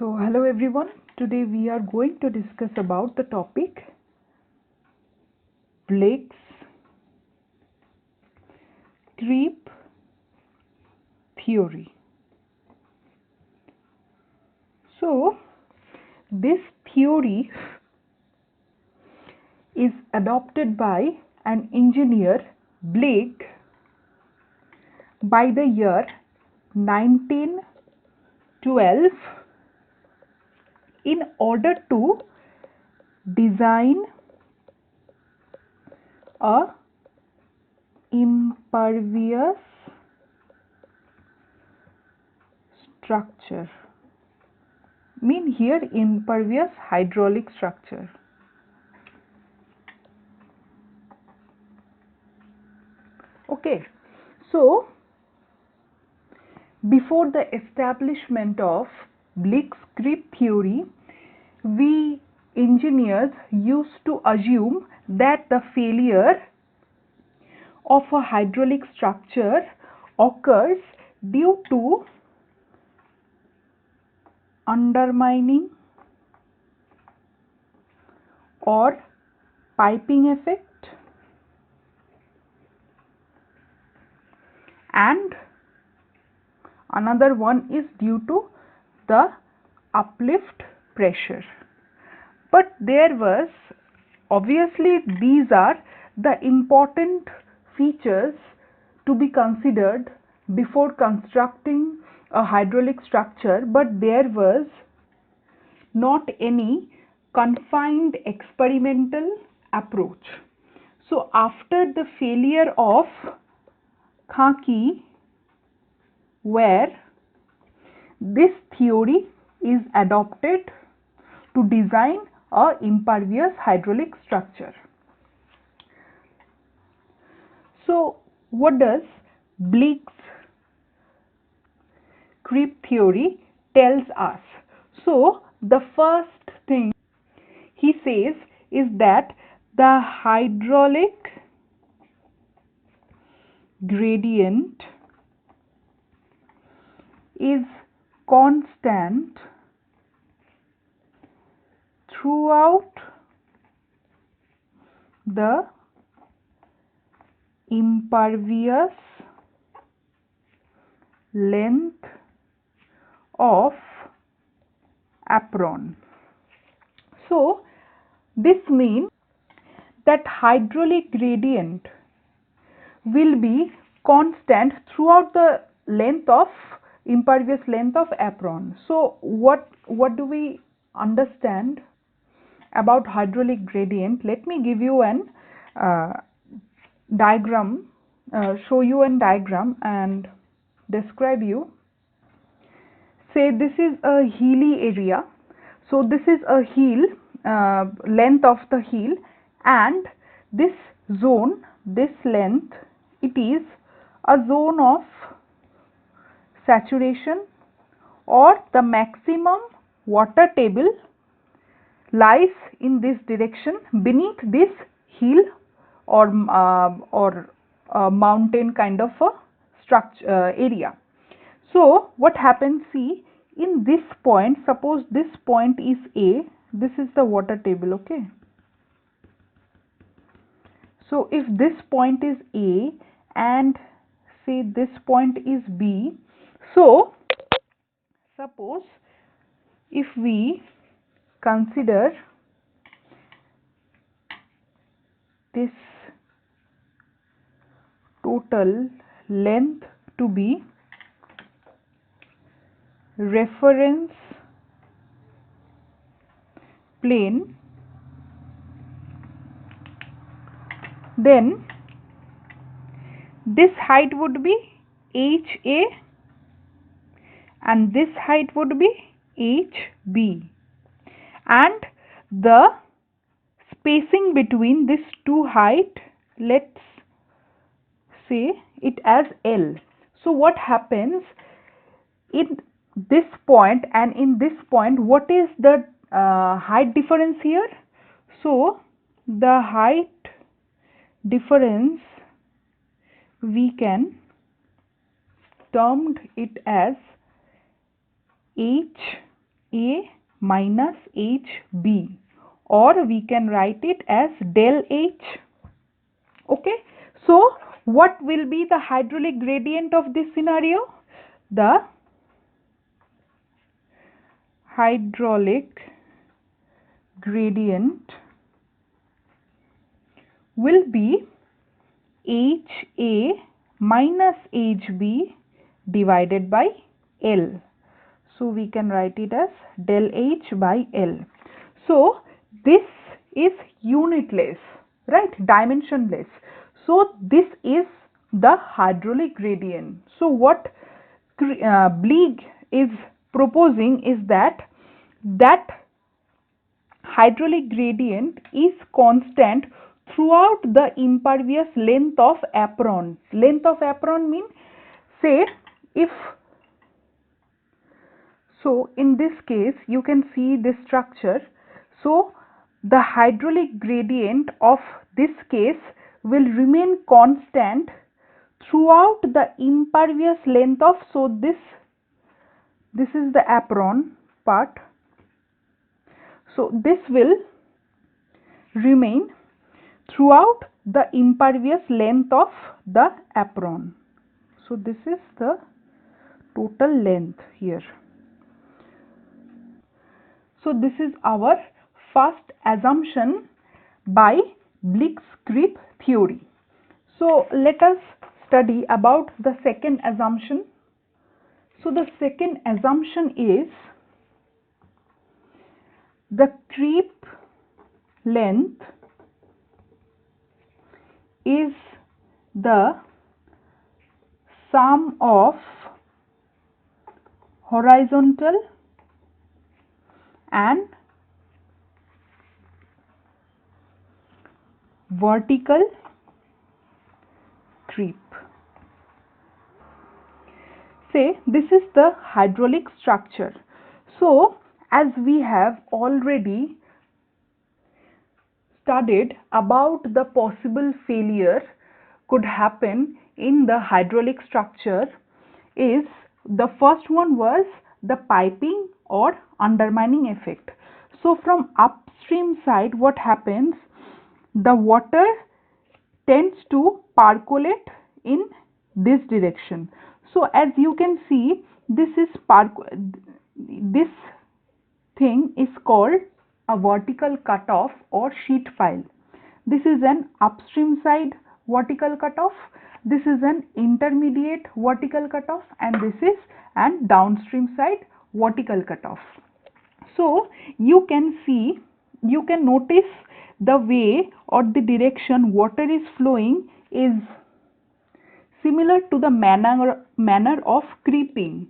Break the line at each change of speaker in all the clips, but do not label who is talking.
So hello everyone, today we are going to discuss about the topic Blake's creep theory. So this theory is adopted by an engineer Blake by the year 1912 in order to design a impervious structure. Mean here impervious hydraulic structure. Okay, so before the establishment of Blake's creep theory, we engineers used to assume that the failure of a hydraulic structure occurs due to undermining or piping effect, and another one is due to the uplift pressure. But there was obviously these are the important features to be considered before constructing a hydraulic structure, but there was not any confined experimental approach. So after the failure of Khaki, where this theory is adopted to design a impervious hydraulic structure. So what does Blake's creep theory tells us? So the first thing he says is that the hydraulic gradient is constant throughout the impervious length of apron. So this means that hydraulic gradient will be constant throughout the length of impervious length of apron. So what do we understand about hydraulic gradient? Let me give you an diagram, show you an diagram and describe you. Say this is a hilly area, so this is a hill, length of the hill, and this zone, this length, it is a zone of saturation, or the maximum water table lies in this direction beneath this hill or mountain kind of a structure area. So what happens, see, in this point, suppose this point is A, this is the water table, okay. So if this point is A and say this point is B, so suppose if we consider this total length to be reference plane, then this height would be HA and this height would be HB, and the spacing between these two height, let's say it as L. So what happens in this point and in this point, what is the height difference here? So the height difference we can termed it as H A minus HB, or we can write it as del H. Okay, so what will be the hydraulic gradient of this scenario? The hydraulic gradient will be HA minus HB divided by L. So we can write it as del H by L. So this is unitless, right? Dimensionless. So this is the hydraulic gradient. So what Bleek is proposing is that hydraulic gradient is constant throughout the impervious length of apron. Length of apron means, say, if so, in this case you can see this structure. So the hydraulic gradient of this case will remain constant throughout the impervious length of, so this is the apron part. So this will remain throughout the impervious length of the apron. So this is the total length here. So this is our first assumption by Bleek's-Kripp theory. So let us study about the second assumption. So the second assumption is the creep length is the sum of horizontal and vertical creep. Say this is the hydraulic structure. So as we have already studied about the possible failure could happen in the hydraulic structure, is the first one was the piping or undermining effect. So from upstream side what happens, the water tends to percolate in this direction. So as you can see, this thing is called a vertical cutoff or sheet pile. This is an upstream side vertical cutoff, this is an intermediate vertical cutoff, and this is an downstream side vertical cutoff. So you can see, you can notice the way or the direction water is flowing is similar to the manner of creeping.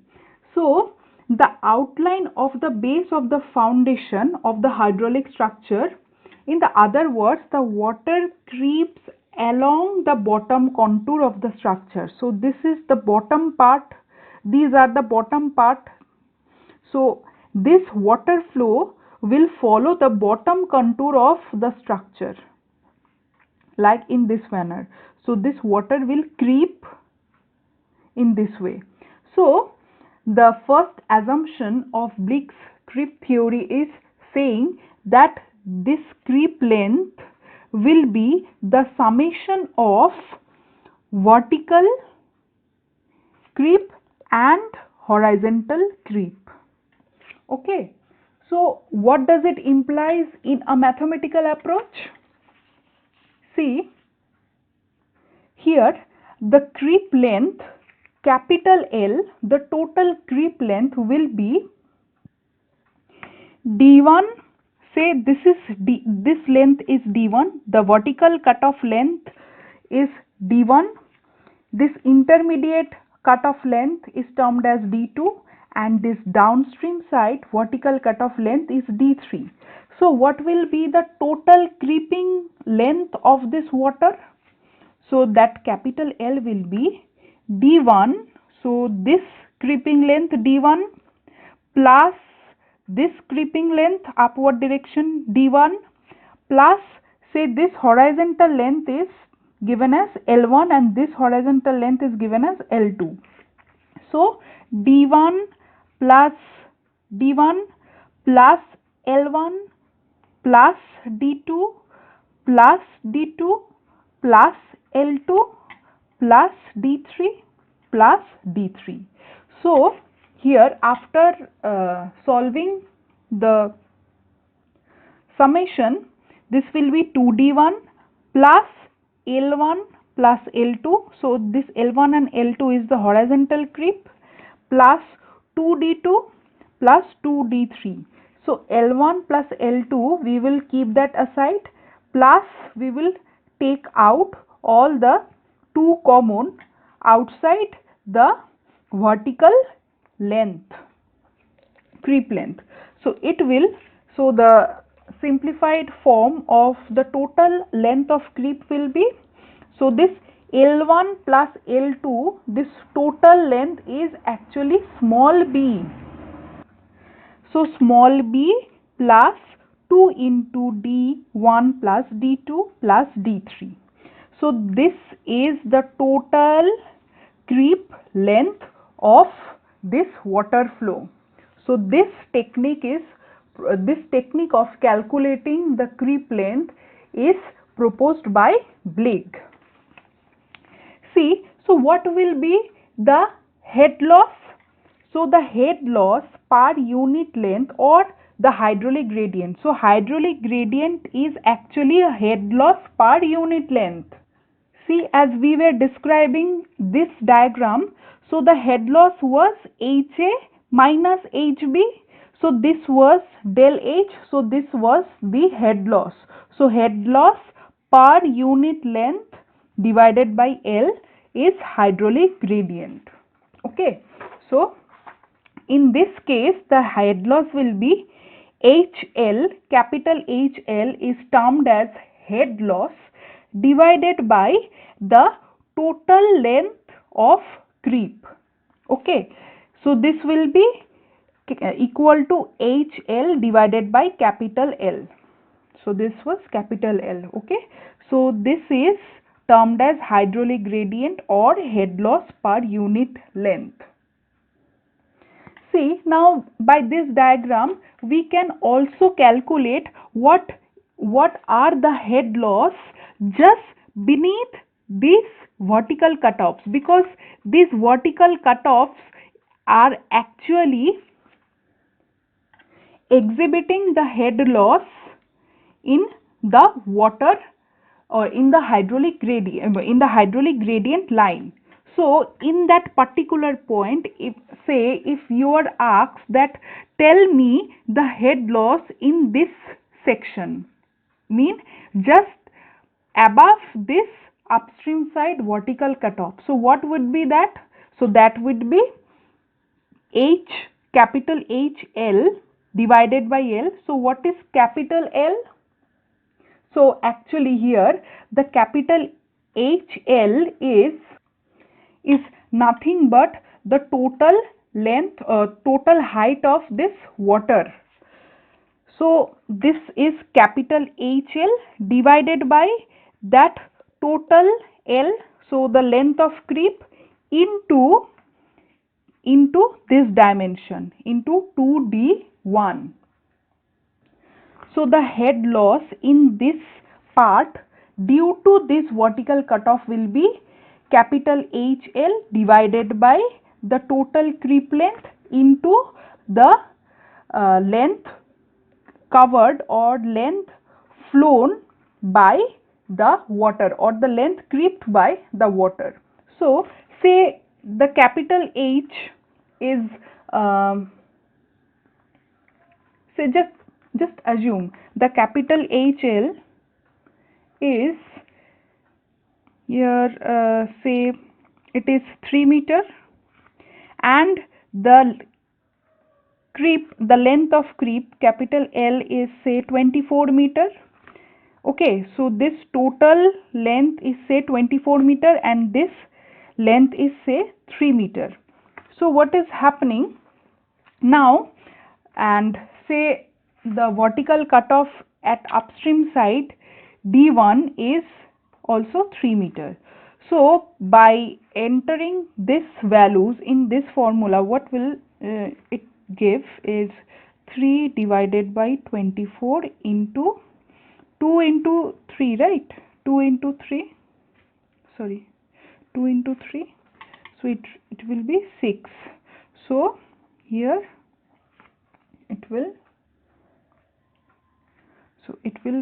So the outline of the base of the foundation of the hydraulic structure, in the other words, the water creeps along the bottom contour of the structure. So this is the bottom part, these are the bottom part. So this water flow will follow the bottom contour of the structure like in this manner. So this water will creep in this way. So the first assumption of Bleek's-Kripp theory is saying that this creep length will be the summation of vertical creep and horizontal creep. Okay, so what does it implies in a mathematical approach? See, here the creep length, capital L, the total creep length will be D1. Say this is this length is D1, the vertical cutoff length is D1, this intermediate cutoff length is termed as D2, and this downstream side vertical cutoff length is D3. So what will be the total creeping length of this water? So that capital L will be D1. So this creeping length D1 plus this creeping length upward direction D1 plus, say, this horizontal length is given as L1 and this horizontal length is given as L2. So D1 plus D1 plus L1 plus D2 plus D2 plus L2 plus D3 plus D3. So here after solving the summation, this will be 2D1 plus L1 plus L2. So this L1 and L2 is the horizontal creep, plus 2D2 plus 2D3. So L1 plus L2 we will keep that aside, plus we will take out all the 2 common outside the vertical length, creep length. So it will, so the simplified form of the total length of creep will be, so this L1 plus L2, this total length is actually small b. So small b plus 2 into D1 plus D2 plus D3. So this is the total creep length of this water flow. So this technique of calculating the creep length is proposed by Blake. See, so what will be the head loss? So the head loss per unit length or the hydraulic gradient. So hydraulic gradient is actually a head loss per unit length. See, as we were describing this diagram, so the head loss was HA minus HB. So this was del H. So this was the head loss. So head loss per unit length divided by L is hydraulic gradient. Okay. So in this case, the head loss will be HL, capital HL is termed as head loss divided by the total length of creep. Okay, so this will be equal to HL divided by capital L. So this was capital L. Okay, so this is termed as hydraulic gradient or head loss per unit length. See, now by this diagram we can also calculate what are the head loss just beneath these vertical cutoffs, because these vertical cutoffs are actually exhibiting the head loss in the water or in the hydraulic gradient line. So in that particular point, if you are asked that tell me the head loss in this section, mean just above this upstream side vertical cutoff. So what would be that? So that would be H, capital HL divided by L. So what is capital L? So actually here the capital HL is nothing but the total length total height of this water. So this is capital HL divided by that total L, so the length of creep into this dimension, into 2D1. So the head loss in this part due to this vertical cutoff will be capital HL divided by the total creep length into the length covered or length flown by the water or the length creeped by the water. So say the capital H is say just assume the capital HL is here, say it is 3 meter and the length of creep capital L is say 24 meter. Okay, so this total length is say 24 meter and this length is say 3 meter. So what is happening now, and say the vertical cutoff at upstream side D1 is also 3 meter. So by entering these values in this formula, what will it give is 3 divided by 24 into 2 into 3, right? 2 into 3, sorry, 2 into 3, so it will be 6. So here it will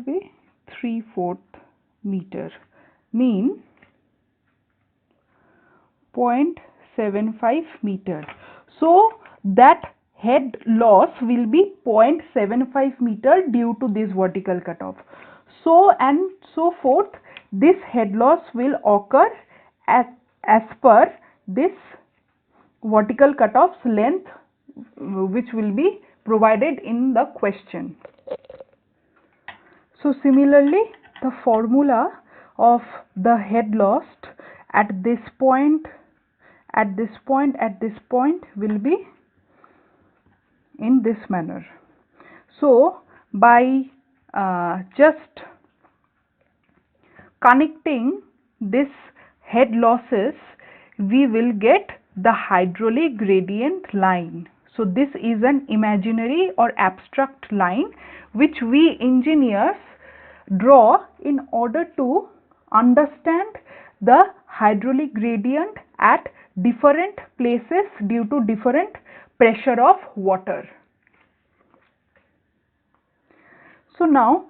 be 3/4 meter, mean 0.75 meter. So that head loss will be 0.75 meter due to this vertical cutoff. So and so forth, this head loss will occur as per this vertical cutoff's length, which will be provided in the question. So similarly, the formula of the head loss at this point, at this point, at this point will be in this manner. So by just connecting this head losses, we will get the hydraulic gradient line. So this is an imaginary or abstract line which we engineers draw in order to understand the hydraulic gradient at different places due to different pressure of water. So now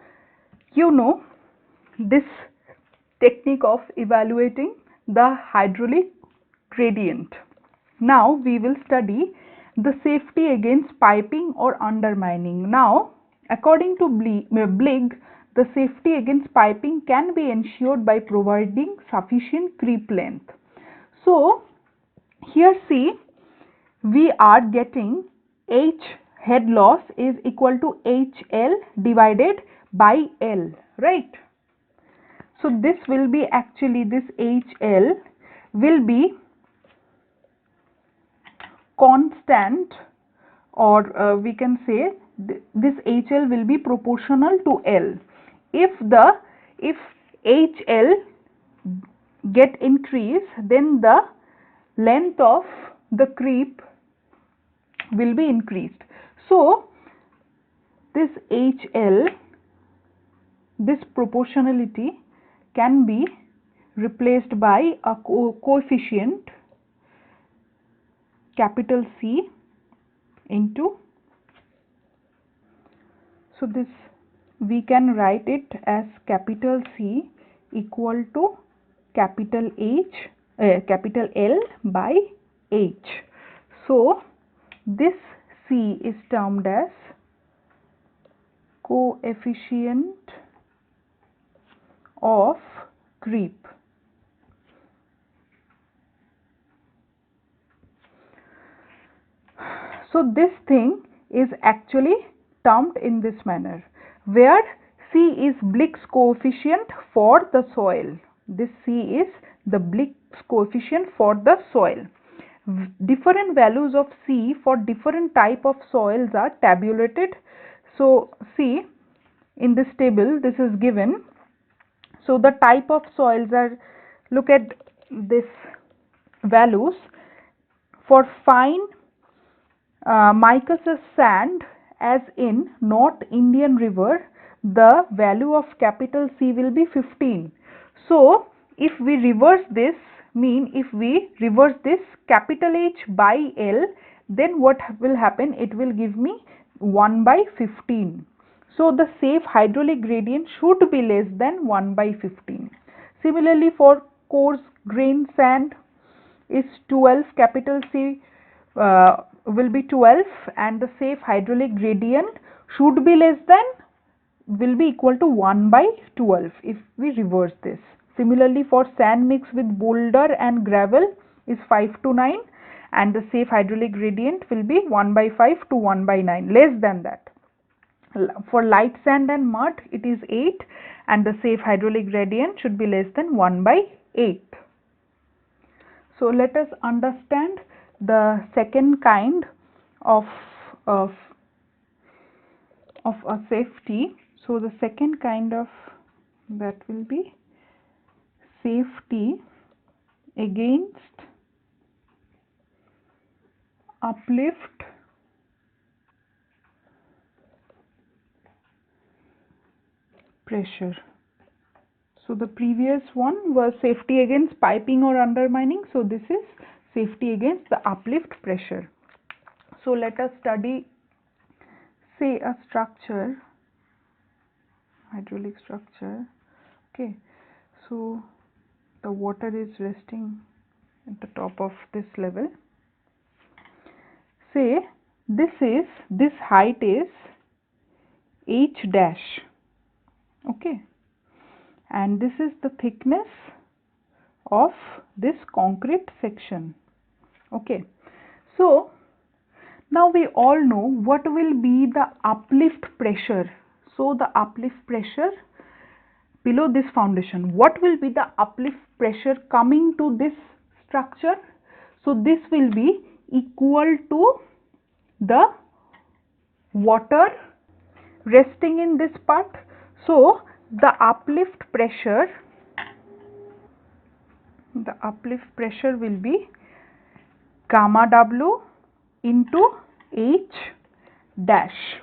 you know this technique of evaluating the hydraulic gradient. Now we will study the safety against piping or undermining. Now, according to Bligg, the safety against piping can be ensured by providing sufficient creep length. So here see, we are getting H head loss is equal to HL divided by L, right? So this will be actually, this HL will be constant, or we can say this HL will be proportional to L. If HL get increase, then the length of the creep will be increased. So this HL, this proportionality can be replaced by a coefficient capital C into, so this we can write it as capital C equal to capital capital L by H. So this C is termed as coefficient of creep. So this thing is actually termed in this manner, where C is Blick's coefficient for the soil. This C is the Blick's coefficient for the soil. Different values of C for different type of soils are tabulated. So see, in this table this is given. So the type of soils are, look at this values. For fine micaceous sand, as in North Indian River, the value of capital C will be 15. So if we reverse this, if we reverse this capital H by L, then what will happen? It will give me 1 by 15. So the safe hydraulic gradient should be less than 1 by 15. Similarly, for coarse grain sand is 12, capital C will be 12, and the safe hydraulic gradient should be less than, will be equal to 1 by 12 if we reverse this. Similarly, for sand mixed with boulder and gravel is 5 to 9, and the safe hydraulic gradient will be 1 by 5 to 1 by 9, less than that. For light sand and mud it is 8, and the safe hydraulic gradient should be less than 1 by 8. So let us understand the second kind of a safety. So the second kind of that will be safety against uplift pressure. So the previous one was safety against piping or undermining. So this is safety against the uplift pressure. So let us study, say, a structure, hydraulic structure. Okay, so the water is resting at the top of this level. Say this height is h dash. Okay, and this is the thickness of this concrete section. Okay, so now we all know what will be the uplift pressure. So the uplift pressure below this foundation, what will be the uplift pressure coming to this structure? So this will be equal to the water resting in this part. So the uplift pressure will be gamma W into H dash.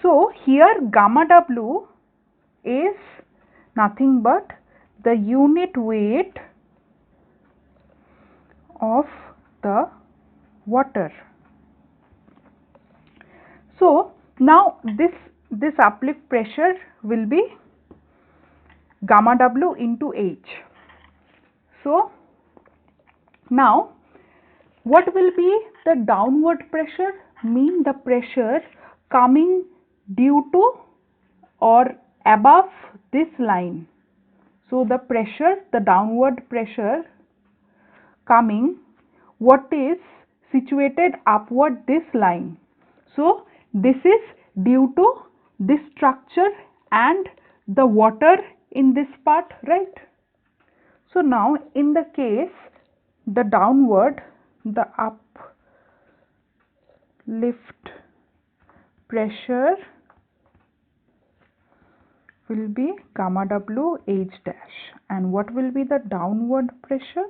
So here gamma W is nothing but the unit weight of the water. So now this uplift pressure will be gamma W into H. So now what will be the downward pressure? Mean the pressure coming due to or above this line. So the pressure, the downward pressure coming, what is situated upward this line. So this is due to this structure and the water in this part, right? So now in the case the downward, the uplift pressure will be gamma W H dash, and what will be the downward pressure?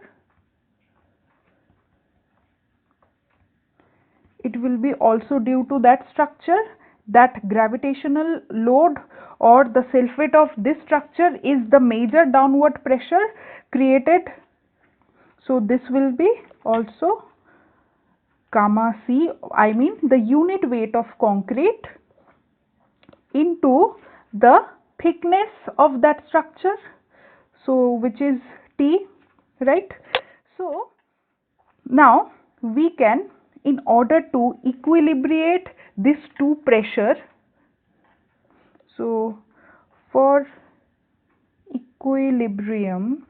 It will be also due to that structure, that gravitational load or the self weight of this structure is the major downward pressure created. So this will be also gamma C, I mean the unit weight of concrete into the thickness of that structure, so which is T, right? So now we can, in order to equilibrate these two pressure, so for equilibrium,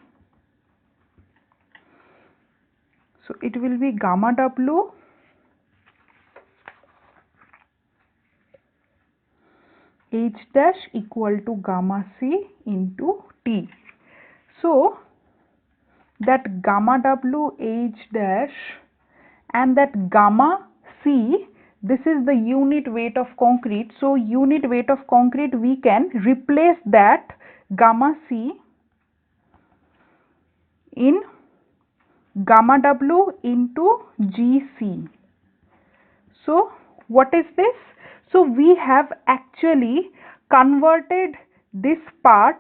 so it will be gamma W H dash equal to gamma C into T. So that gamma W H dash and that gamma C, this is the unit weight of concrete. So unit weight of concrete, we can replace that gamma C in gamma W into GC. So what is this? So we have actually converted this part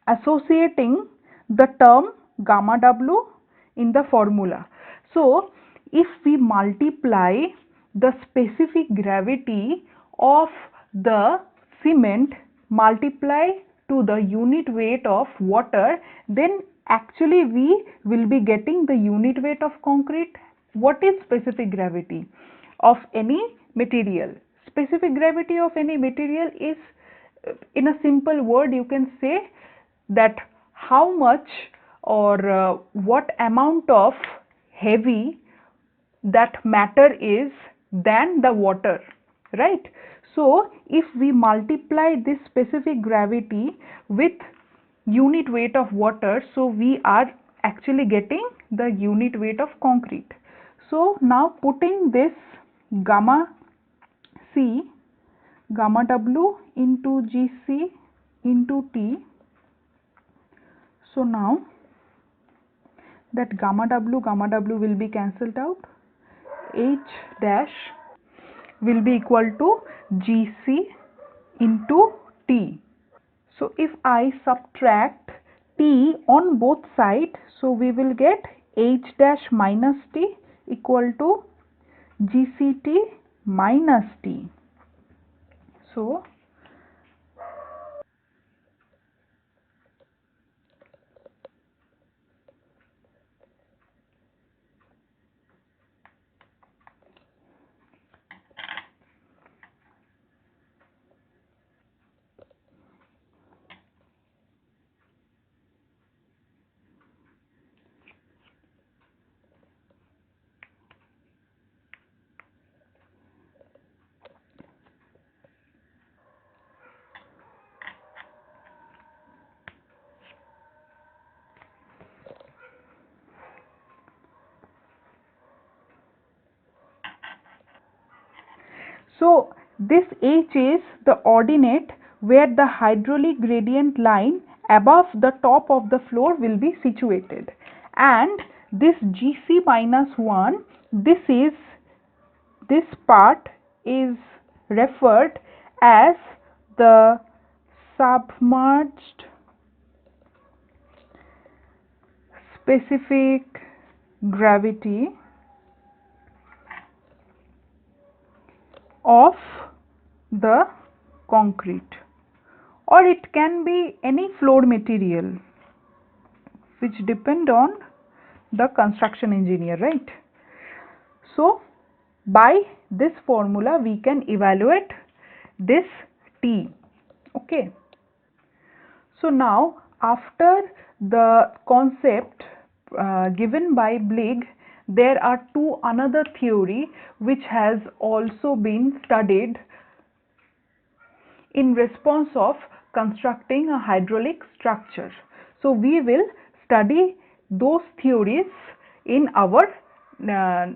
associating the term gamma W in the formula. So if we multiply the specific gravity of the cement multiply to the unit weight of water, then actually we will be getting the unit weight of concrete. What is specific gravity of any material? Specific gravity of any material is, in a simple word, you can say that how much or what amount of heavy that matter is than the water, right? So if we multiply this specific gravity with unit weight of water, so we are actually getting the unit weight of concrete. So now putting this gamma C, gamma W into GC into T, so now that gamma W will be cancelled out, H dash will be equal to GC into T. So if I subtract T on both sides, so we will get H dash minus T equal to GCT minus T. So So this H is the ordinate where the hydraulic gradient line above the top of the floor will be situated, and this GC minus 1, this part is referred as the submerged specific gravity of the concrete, or it can be any floor material which depend on the construction engineer, right? So by this formula we can evaluate this T. Okay, so now after the concept given by Bligh, there are two another theory which has also been studied in response of constructing a hydraulic structure. So we will study those theories in our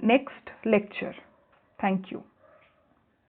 next lecture. Thank you.